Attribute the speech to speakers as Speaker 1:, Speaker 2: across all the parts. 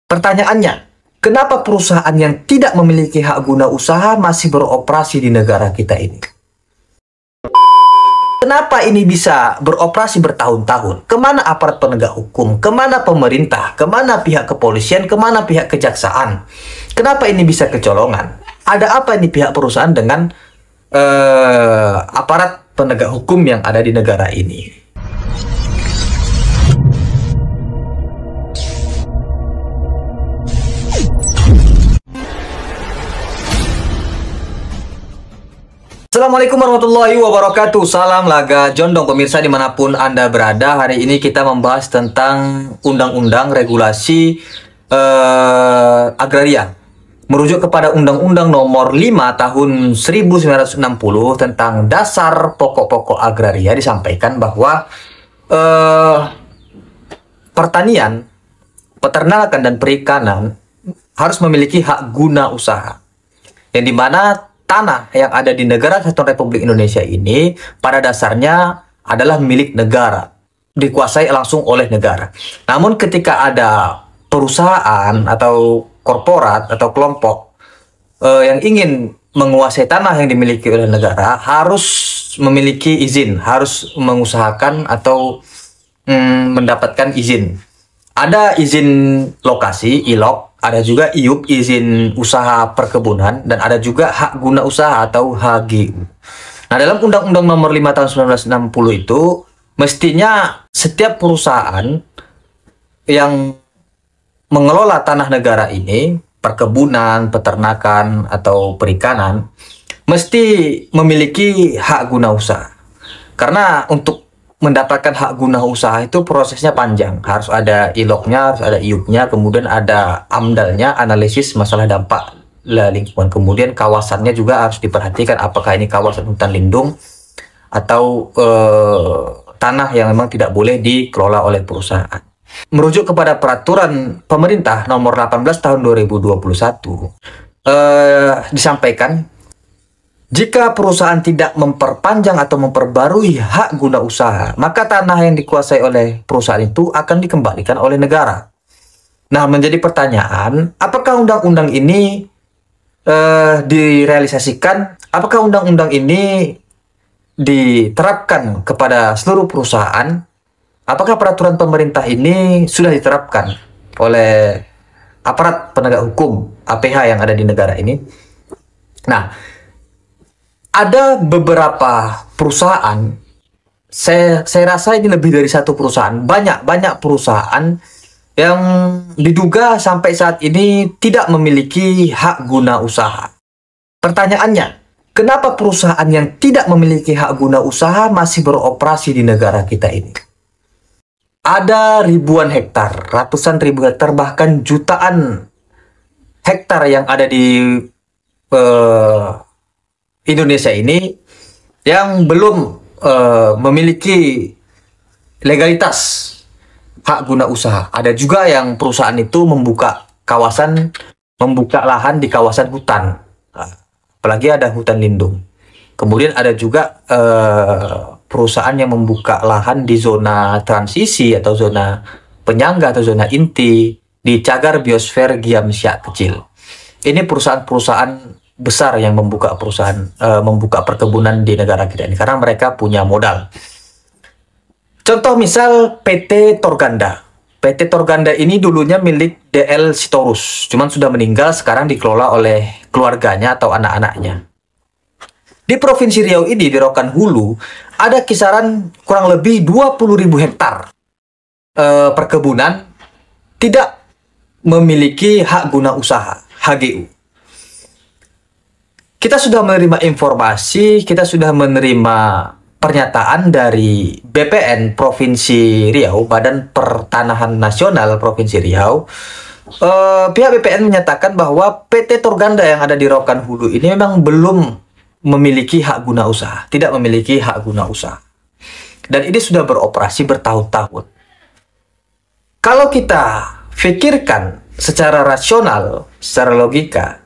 Speaker 1: Pertanyaannya, kenapa perusahaan yang tidak memiliki hak guna usaha masih beroperasi di negara kita ini? Kenapa ini bisa beroperasi bertahun-tahun? Kemana aparat penegak hukum? Kemana pemerintah? Kemana pihak kepolisian? Kemana pihak kejaksaan? Kenapa ini bisa kecolongan? Ada apa ini pihak perusahaan dengan aparat penegak hukum yang ada di negara ini? Assalamualaikum warahmatullahi wabarakatuh. Salam laga jondong pemirsa dimanapun Anda berada. Hari ini kita membahas tentang undang-undang regulasi agraria, merujuk kepada Undang-Undang Nomor 5 Tahun 1960 tentang dasar pokok-pokok agraria. Disampaikan bahwa pertanian, peternakan, dan perikanan harus memiliki hak guna usaha, yang dimana tanah yang ada di negara Kesatuan Republik Indonesia ini pada dasarnya adalah milik negara, dikuasai langsung oleh negara. Namun ketika ada perusahaan atau korporat atau kelompok yang ingin menguasai tanah yang dimiliki oleh negara, harus memiliki izin, harus mengusahakan atau mendapatkan izin. Ada izin lokasi, ILOK, ada juga IUP, izin usaha perkebunan, dan ada juga hak guna usaha atau HGU. Nah, dalam Undang-Undang Nomor 5 Tahun 1960 itu, mestinya setiap perusahaan yang mengelola tanah negara ini, perkebunan, peternakan, atau perikanan, mesti memiliki hak guna usaha. Karena untuk mendapatkan hak guna usaha itu prosesnya panjang. Harus ada ILOK-nya, harus ada IUP-nya, kemudian ada AMDAL-nya, analisis masalah dampak lingkungan. Kemudian kawasannya juga harus diperhatikan, apakah ini kawasan hutan lindung atau tanah yang memang tidak boleh dikelola oleh perusahaan. Merujuk kepada peraturan pemerintah nomor 18 tahun 2021, disampaikan, jika perusahaan tidak memperpanjang atau memperbarui hak guna usaha, maka tanah yang dikuasai oleh perusahaan itu akan dikembalikan oleh negara. Nah, menjadi pertanyaan, apakah undang-undang ini direalisasikan? Apakah undang-undang ini diterapkan kepada seluruh perusahaan? Apakah peraturan pemerintah ini sudah diterapkan oleh aparat penegak hukum APH yang ada di negara ini? Nah, ada beberapa perusahaan, saya rasa ini lebih dari satu perusahaan, banyak perusahaan yang diduga sampai saat ini tidak memiliki hak guna usaha. Pertanyaannya, kenapa perusahaan yang tidak memiliki hak guna usaha masih beroperasi di negara kita ini? Ada ribuan hektar, ratusan ribu hektar, bahkan jutaan hektar yang ada di Indonesia ini yang belum memiliki legalitas hak guna usaha. Ada juga yang perusahaan itu membuka lahan di kawasan hutan, apalagi ada hutan lindung. Kemudian ada juga perusahaan yang membuka lahan di zona transisi atau zona penyangga atau zona inti di cagar biosfer Giamsya kecil. Ini perusahaan-perusahaan besar yang membuka membuka perkebunan di negara kita ini karena mereka punya modal. Contoh misal PT Torganda. PT Torganda ini dulunya milik DL Sitorus, cuman sudah meninggal, sekarang dikelola oleh keluarganya atau anak-anaknya. Di Provinsi Riau ini, di Rokan Hulu, ada kisaran kurang lebih 20.000 hektar perkebunan tidak memiliki hak guna usaha, HGU. Kita sudah menerima informasi, kita sudah menerima pernyataan dari BPN Provinsi Riau, Badan Pertanahan Nasional Provinsi Riau. Pihak BPN menyatakan bahwa PT Torganda yang ada di Rokan Hulu ini memang belum memiliki hak guna usaha, tidak memiliki hak guna usaha. Dan ini sudah beroperasi bertahun-tahun. Kalau kita pikirkan secara rasional, secara logika,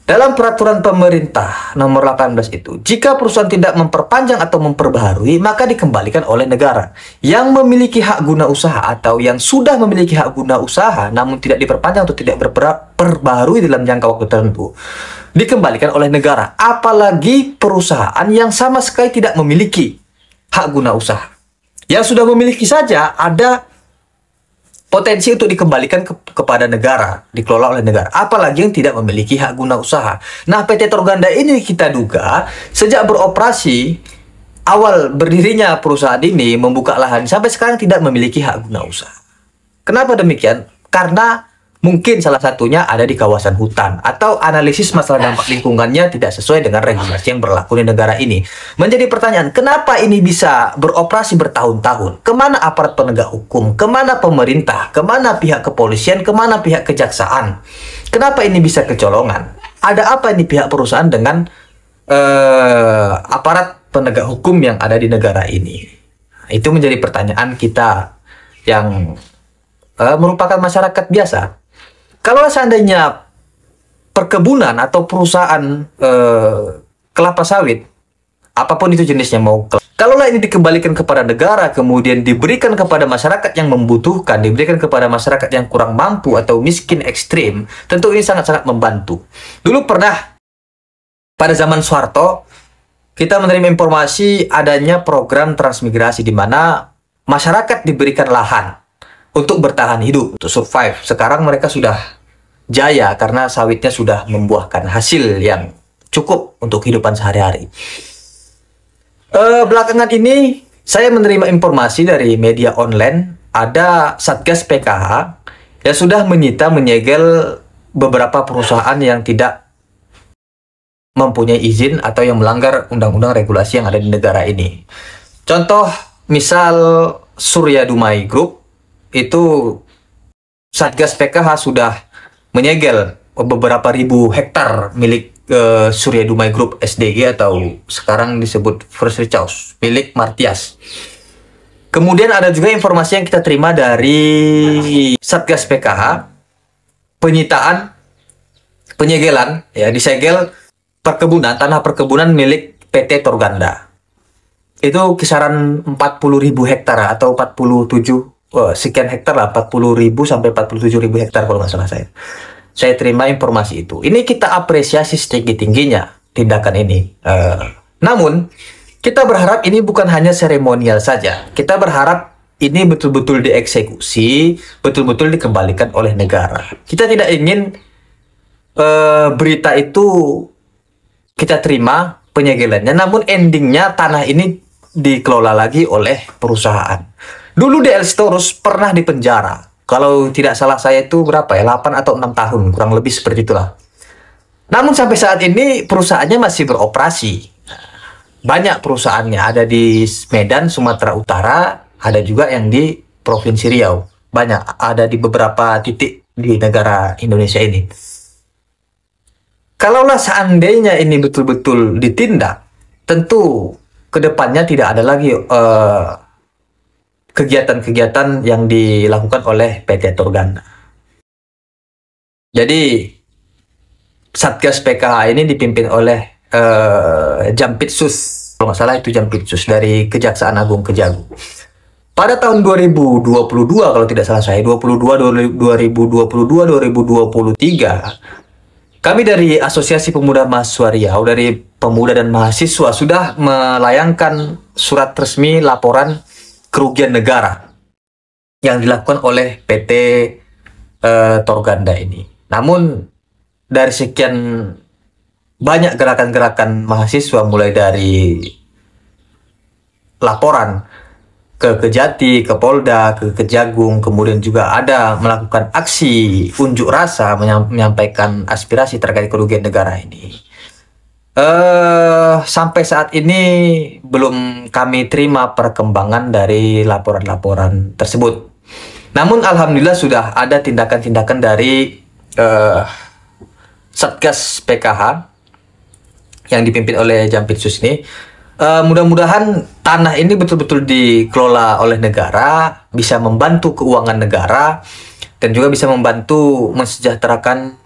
Speaker 1: Dalam peraturan pemerintah nomor 18 itu, jika perusahaan tidak memperpanjang atau memperbaharui, maka dikembalikan oleh negara. Yang memiliki hak guna usaha atau yang sudah memiliki hak guna usaha namun tidak diperpanjang atau tidak berperbaharui dalam jangka waktu tertentu, dikembalikan oleh negara. Apalagi perusahaan yang sama sekali tidak memiliki hak guna usaha. Yang sudah memiliki saja ada potensi untuk dikembalikan kepada negara, dikelola oleh negara. Apalagi yang tidak memiliki hak guna usaha. Nah, PT Torganda ini kita duga sejak beroperasi, awal berdirinya perusahaan ini membuka lahan, sampai sekarang tidak memiliki hak guna usaha. Kenapa demikian? Karena mungkin salah satunya ada di kawasan hutan, atau analisis masalah dampak lingkungannya tidak sesuai dengan regulasi yang berlaku di negara ini. Menjadi pertanyaan, kenapa ini bisa beroperasi bertahun-tahun? Kemana aparat penegak hukum? Kemana pemerintah? Kemana pihak kepolisian? Kemana pihak kejaksaan? Kenapa ini bisa kecolongan? Ada apa ini pihak perusahaan dengan aparat penegak hukum yang ada di negara ini? Itu menjadi pertanyaan kita yang merupakan masyarakat biasa. Kalau seandainya perkebunan atau perusahaan kelapa sawit, apapun itu jenisnya, kalaulah ini dikembalikan kepada negara, kemudian diberikan kepada masyarakat yang membutuhkan, diberikan kepada masyarakat yang kurang mampu atau miskin ekstrim, tentu ini sangat-sangat membantu. Dulu pernah pada zaman Soeharto, kita menerima informasi adanya program transmigrasi di mana masyarakat diberikan lahan untuk bertahan hidup, untuk survive. Sekarang mereka sudah jaya karena sawitnya sudah membuahkan hasil yang cukup untuk kehidupan sehari-hari. Belakangan ini saya menerima informasi dari media online, ada Satgas PKH yang sudah menyegel beberapa perusahaan yang tidak mempunyai izin atau yang melanggar undang-undang regulasi yang ada di negara ini. Contoh, misal Surya Dumai Group, itu Satgas PKH sudah menyegel beberapa ribu hektar milik Surya Dumai Group SDG atau sekarang disebut First Choice milik Martias. Kemudian ada juga informasi yang kita terima dari Satgas PKH, penyegelan, ya, disegel tanah perkebunan milik PT Torganda. Itu kisaran 40.000 hektar atau 47 sekian hektar lah, 40.000 sampai 47.000 hektar kalau nggak salah saya. Saya terima informasi itu. Ini kita apresiasi setinggi-tingginya tindakan ini. Namun, kita berharap ini bukan hanya seremonial saja. Kita berharap ini betul-betul dieksekusi, betul-betul dikembalikan oleh negara. Kita tidak ingin berita itu kita terima penyegelannya, namun endingnya tanah ini dikelola lagi oleh perusahaan. Dulu DL Sitorus pernah dipenjara. Kalau tidak salah saya itu berapa ya? 8 atau 6 tahun, kurang lebih seperti itulah. Namun sampai saat ini perusahaannya masih beroperasi. Banyak perusahaannya, ada di Medan, Sumatera Utara, ada juga yang di Provinsi Riau. Banyak, ada di beberapa titik di negara Indonesia ini. Kalaulah seandainya ini betul-betul ditindak, tentu kedepannya tidak ada lagi kegiatan-kegiatan yang dilakukan oleh PT Torganda. Jadi Satgas PKH ini dipimpin oleh Jampitsus, kalau nggak salah itu Jampitsus dari Kejaksaan Agung Kejagung. Pada tahun 2022 kalau tidak salah saya, 2023, kami dari Asosiasi Pemuda Mahasiswa Riau, dari pemuda dan mahasiswa sudah melayangkan surat resmi laporan kerugian negara yang dilakukan oleh PT Torganda ini. Namun dari sekian banyak gerakan-gerakan mahasiswa, mulai dari laporan ke Kejati, ke Polda, ke Kejagung, kemudian juga ada melakukan aksi unjuk rasa menyampaikan aspirasi terkait kerugian negara ini. Sampai saat ini belum kami terima perkembangan dari laporan-laporan tersebut. Namun alhamdulillah sudah ada tindakan-tindakan dari Satgas PKH yang dipimpin oleh Jampitsus ini. Mudah-mudahan tanah ini betul-betul dikelola oleh negara, bisa membantu keuangan negara, dan juga bisa membantu mensejahterakan